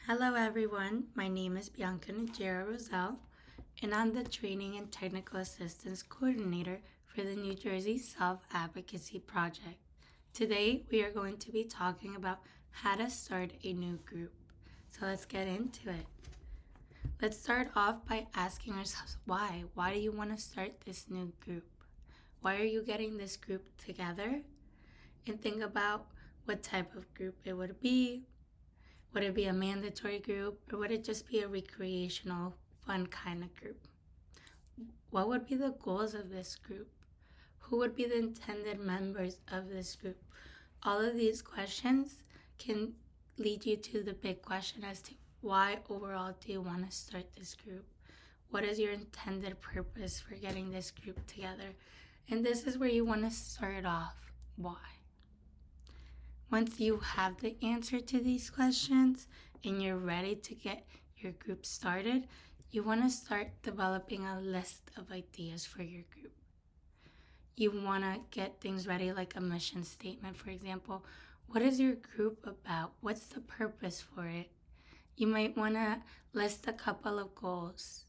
Hello everyone, my name is Bianca Najera Roselle, and I'm the Training and Technical Assistance Coordinator for the New Jersey Self-Advocacy Project. Today we are going to be talking about how to start a new group. So let's get into it. Let's start off by asking ourselves why. Why do you want to start this new group? Why are you getting this group together? And think about what type of group it would be. Would it be a mandatory group, or would it just be a recreational, fun kind of group? What would be the goals of this group? Who would be the intended members of this group? All of these questions can lead you to the big question as to why overall do you want to start this group? What is your intended purpose for getting this group together? And this is where you want to start off. Why? Once you have the answer to these questions and you're ready to get your group started, you want to start developing a list of ideas for your group. You want to get things ready, like a mission statement, for example. What is your group about? What's the purpose for it? You might want to list a couple of goals.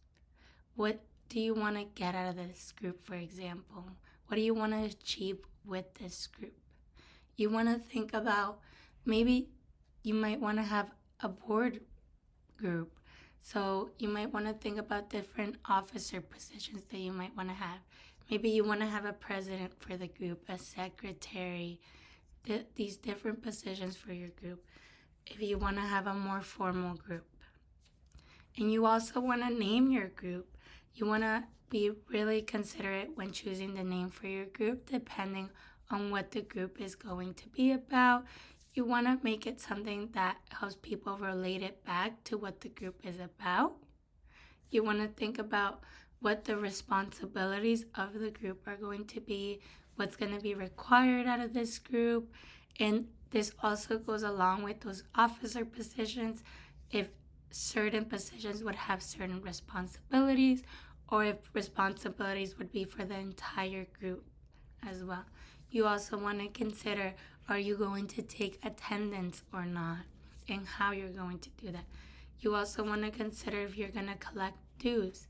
What do you want to get out of this group, for example? What do you want to achieve with this group? You want to think about, maybe you might want to have a board group. So you might want to think about different officer positions that you might want to have. Maybe you want to have a president for the group, a secretary, these different positions for your group if you want to have a more formal group. And you also want to name your group. You want to be really considerate when choosing the name for your group, depending on what the group is going to be about. You want to make it something that helps people relate it back to what the group is about. You want to think about what the responsibilities of the group are going to be, what's going to be required out of this group. And this also goes along with those officer positions. If certain positions would have certain responsibilities, or if responsibilities would be for the entire group as well. You also want to consider, are you going to take attendance or not, and how you're going to do that. You also want to consider if you're going to collect dues,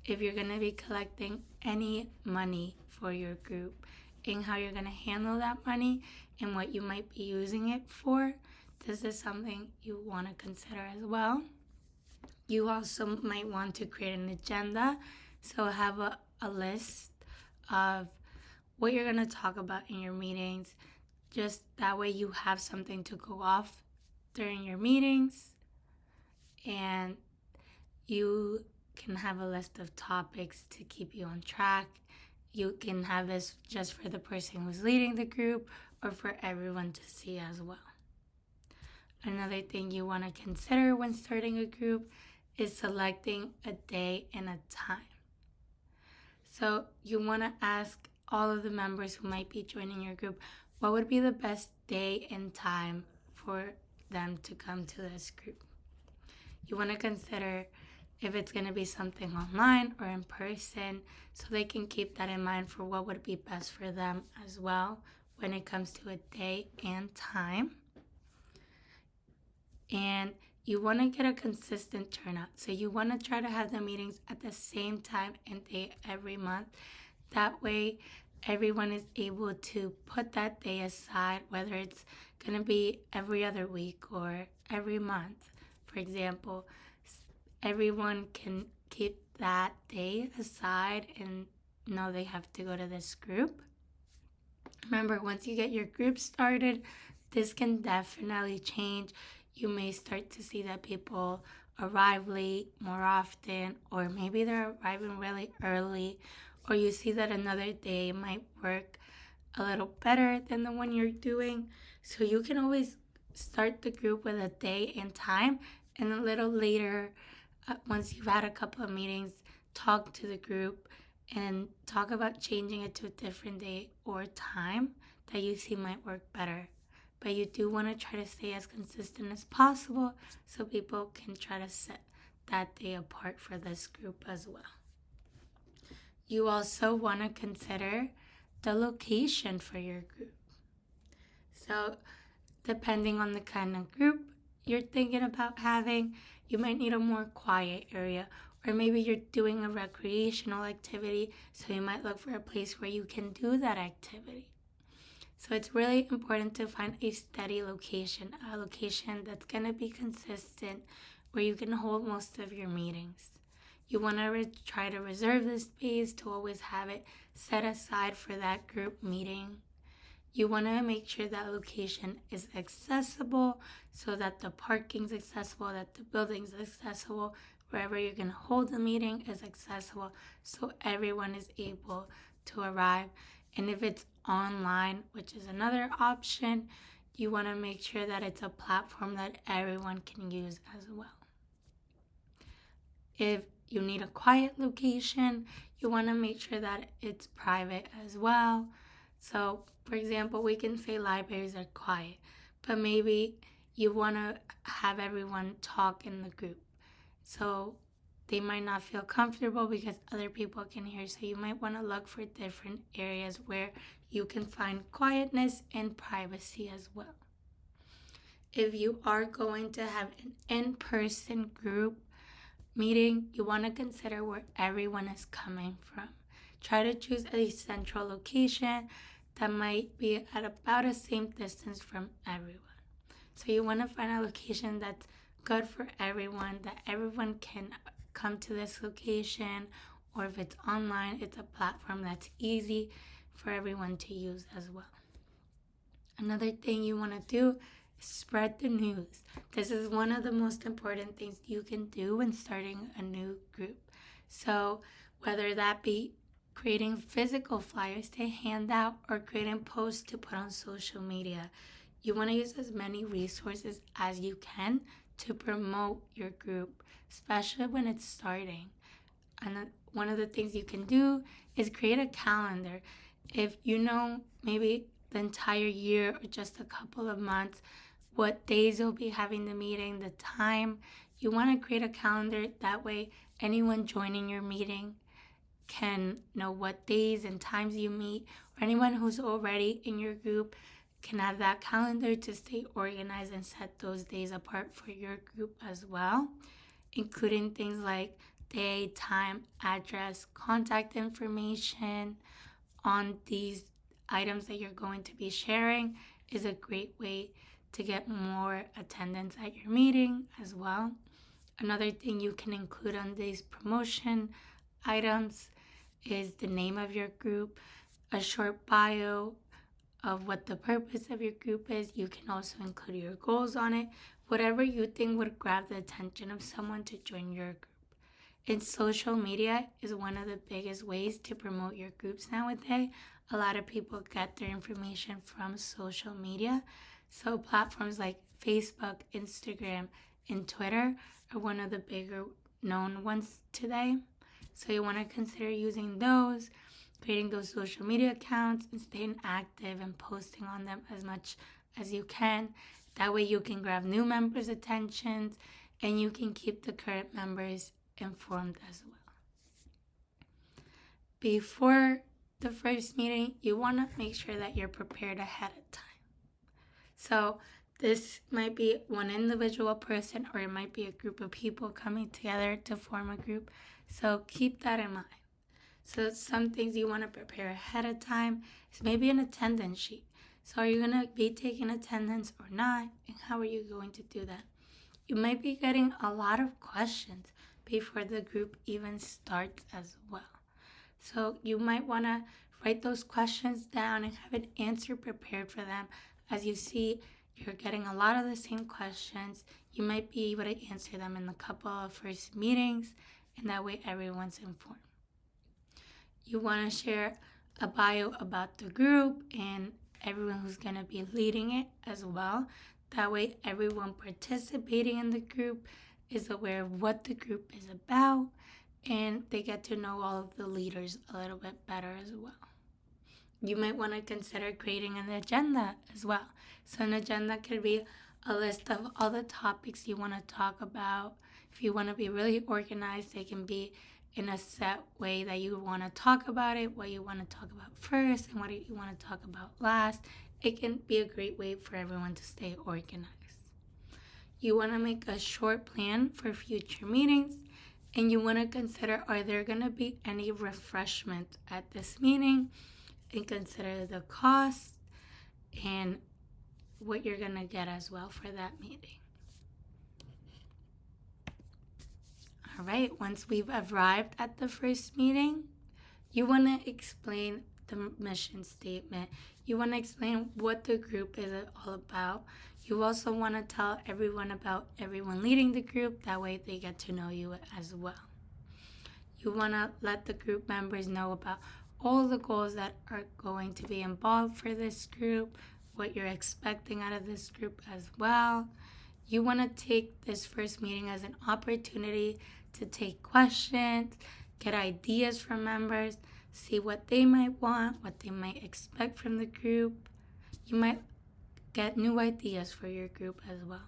if you're going to be collecting any money for your group, and how you're going to handle that money and what you might be using it for. This is something you want to consider as well. You also might want to create an agenda, so have a list of what you're going to talk about in your meetings. Just that way you have something to go off during your meetings, and you can have a list of topics to keep you on track. You can have this just for the person who's leading the group or for everyone to see as well. Another thing you want to consider when starting a group is selecting a day and a time. So you want to ask all of the members who might be joining your group, what would be the best day and time for them to come to this group? You want to consider if it's going to be something online or in person, so they can keep that in mind for what would be best for them as well when it comes to a day and time. And you want to get a consistent turnout. So you want to try to have the meetings at the same time and day every month. That way, everyone is able to put that day aside, whether it's going to be every other week or every month. For example, everyone can keep that day aside and know they have to go to this group. Remember, once you get your group started, this can definitely change. You may start to see that people arrive late more often, or maybe they're arriving really early, or you see that another day might work a little better than the one you're doing. So you can always start the group with a day and time, and a little later, once you've had a couple of meetings, talk to the group and talk about changing it to a different day or time that you see might work better. But you do want to try to stay as consistent as possible so people can try to set that day apart for this group as well. You also want to consider the location for your group. So depending on the kind of group, you're thinking about having, you might need a more quiet area. Or maybe you're doing a recreational activity, so you might look for a place where you can do that activity. So it's really important to find a steady location, a location that's going to be consistent where you can hold most of your meetings. You want to try to reserve the space to always have it set aside for that group meeting. You want to make sure that location is accessible so that the parking's accessible, that the building's accessible, wherever you're going to hold the meeting is accessible so everyone is able to arrive. And if it's online, which is another option, you want to make sure that it's a platform that everyone can use as well. If you need a quiet location, you want to make sure that it's private as well. So, for example, we can say libraries are quiet, but maybe you want to have everyone talk in the group. So they might not feel comfortable because other people can hear. So you might want to look for different areas where you can find quietness and privacy as well. If you are going to have an in-person group meeting, you want to consider where everyone is coming from. Try to choose a central location that might be at about the same distance from everyone. So you want to find a location that's good for everyone, that everyone can come to this location, or if it's online, it's a platform that's easy for everyone to use as well. Another thing you want to do is spread the news. This is one of the most important things you can do when starting a new group. So whether that be creating physical flyers to hand out or creating posts to put on social media, you want to use as many resources as you can to promote your group, especially when it's starting. And one of the things you can do is create a calendar. If you know maybe the entire year or just a couple of months what days you'll be having the meeting, the time, you want to create a calendar. That way anyone joining your meeting can know what days and times you meet, or anyone who's already in your group can have that calendar to stay organized and set those days apart for your group as well, including things like day, time, address, contact information on these items that you're going to be sharing is a great way to get more attendance at your meeting as well. Another thing you can include on these promotion items is the name of your group, a short bio of what the purpose of your group is. You can also include your goals on it, whatever you think would grab the attention of someone to join your group. And social media is one of the biggest ways to promote your groups nowadays. A lot of people get their information from social media. So platforms like Facebook, Instagram, and Twitter are one of the bigger known ones today. So you want to consider using those, creating those social media accounts and staying active and posting on them as much as you can. That way you can grab new members' attentions and you can keep the current members informed as well. Before the first meeting, you want to make sure that you're prepared ahead of time. So this might be one individual person or it might be a group of people coming together to form a group. So keep that in mind. So some things you want to prepare ahead of time is maybe an attendance sheet. So are you going to be taking attendance or not? And how are you going to do that? You might be getting a lot of questions before the group even starts as well. So you might want to write those questions down and have an answer prepared for them. As you see, you're getting a lot of the same questions. You might be able to answer them in a couple of first meetings, and that way everyone's informed. You want to share a bio about the group and everyone who's going to be leading it as well. That way everyone participating in the group is aware of what the group is about and they get to know all of the leaders a little bit better as well. You might want to consider creating an agenda as well. So an agenda could be a list of all the topics you want to talk about. If you want to be really organized, they can be in a set way that you want to talk about it, what you want to talk about first and what you want to talk about last. It can be a great way for everyone to stay organized. You want to make a short plan for future meetings, and you want to consider, are there going to be any refreshments at this meeting, and consider the cost and what you're going to get as well for that meeting. All right, once we've arrived at the first meeting, you want to explain the mission statement. You want to explain what the group is all about. You also want to tell everyone about everyone leading the group. That way they get to know you as well. You want to let the group members know about all the goals that are going to be involved for this group, what you're expecting out of this group as well. You want to take this first meeting as an opportunity to take questions, get ideas from members, see what they might want, what they might expect from the group. You might get new ideas for your group as well.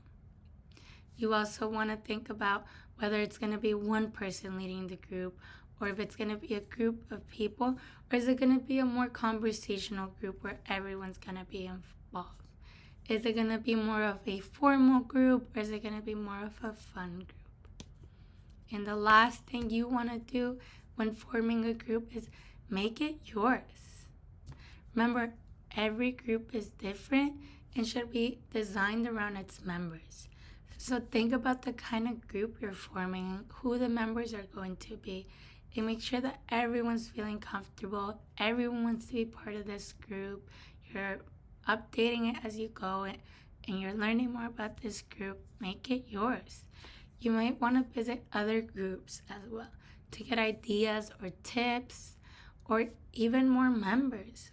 You also want to think about whether it's going to be one person leading the group, or if it's going to be a group of people, or is it going to be a more conversational group where everyone's going to be involved? Is it going to be more of a formal group, or is it going to be more of a fun group? And the last thing you want to do when forming a group is make it yours. Remember, every group is different and should be designed around its members. So think about the kind of group you're forming, who the members are going to be, and make sure that everyone's feeling comfortable. Everyone wants to be part of this group. You're updating it as you go, and you're learning more about this group. Make it yours. You might want to visit other groups as well to get ideas or tips or even more members.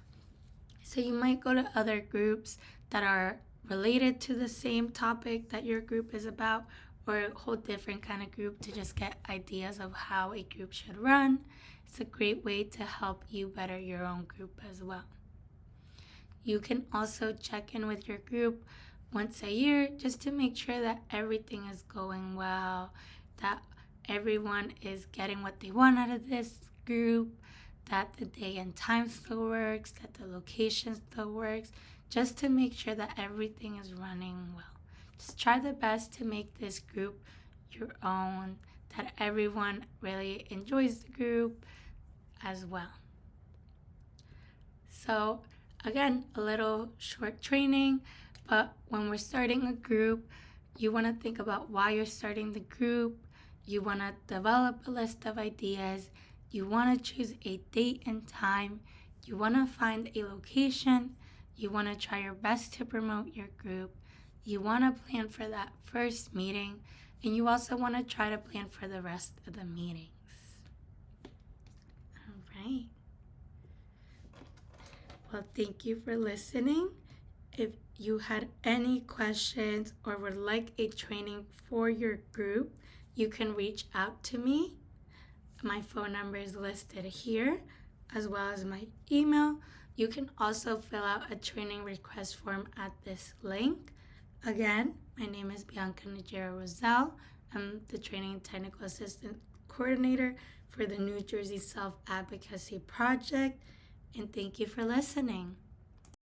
So you might go to other groups that are related to the same topic that your group is about, or a whole different kind of group to just get ideas of how a group should run. It's a great way to help you better your own group as well. You can also check in with your group once a year just to make sure that everything is going well, that everyone is getting what they want out of this group, that the day and time still works, that the location still works, just to make sure that everything is running well. Just try the best to make this group your own, that everyone really enjoys the group as well. So again, a little short training, but when we're starting a group, you want to think about why you're starting the group. You want to develop a list of ideas. You want to choose a date and time. You want to find a location. You want to try your best to promote your group. You want to plan for that first meeting, and you also want to try to plan for the rest of the meetings. All right. Well, thank you for listening. If you had any questions or would like a training for your group, you can reach out to me. My phone number is listed here, as well as my email. You can also fill out a training request form at this link. Again, my name is Bianca Najera Rosal. I'm the Training and Technical Assistant Coordinator for the New Jersey Self-Advocacy Project, and thank you for listening.